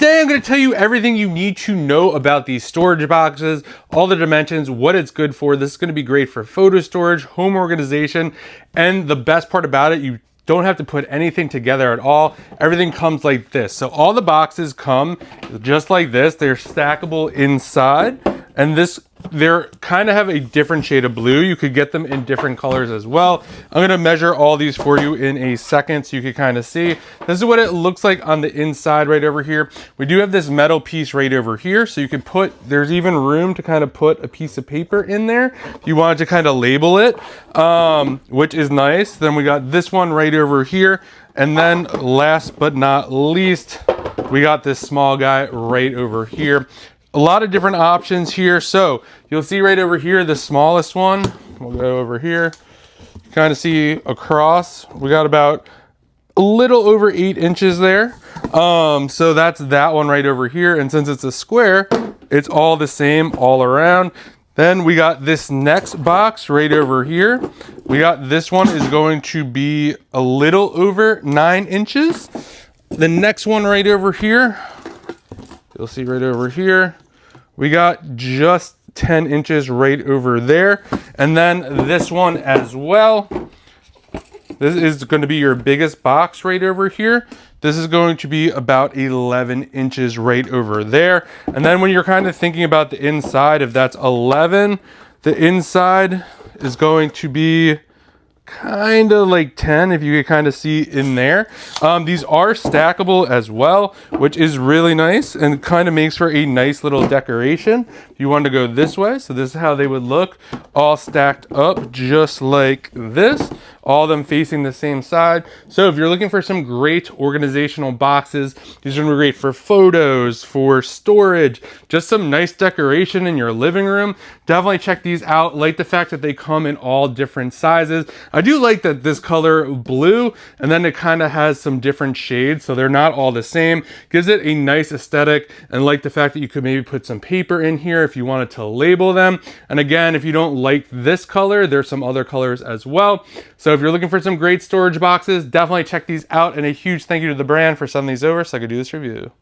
Today I'm going to tell you everything you need to know about these storage boxes, all the dimensions, what it's good for. This is going to be great for photo storage, home organization, and the best part about it, you don't have to put anything together at all. Everything comes like this. So all the boxes come just like this. They're stackable inside, and they're kind of have a different shade of blue. You could get them in different colors as well. I'm going to measure all these for you in a second so you can kind of see. This is what it looks like on the inside right over here. We do have this metal piece right over here, so you can there's even room to kind of put a piece of paper in there if you wanted to kind of label it, which is nice. Then we got this one right over here, and then last but not least, we got this small guy right over here. A lot of different options here. So you'll see right over here, the smallest one. We'll go over here, kind of see across. We got about a little over 8 inches there. So that's that one right over here. And since it's a square, it's all the same all around. Then we got this next box right over here. We got this one is going to be a little over 9 inches. The next one right over here, you'll see right over here, we got just 10 inches right over there. And then this one as well. This is going to be your biggest box right over here. This is going to be about 11 inches right over there. And then when you're kind of thinking about the inside, if that's 11, the inside is going to be kind of like 10, if you can kind of see in there. These are stackable as well, which is really nice and kind of makes for a nice little decoration. If you want to go this way, so this is how they would look, all stacked up just like this, all of them facing the same side. So if you're looking for some great organizational boxes, these are gonna be great for photos, for storage, just some nice decoration in your living room. Definitely check these out. Like the fact that they come in all different sizes. I do like that this color blue, and then it kind of has some different shades, so they're not all the same. Gives it a nice aesthetic, and like the fact that you could maybe put some paper in here if you wanted to label them. And again, if you don't like this color, there's some other colors as well. So if you're looking for some great storage boxes, definitely check these out, and a huge thank you to the brand for sending these over so I could do this review.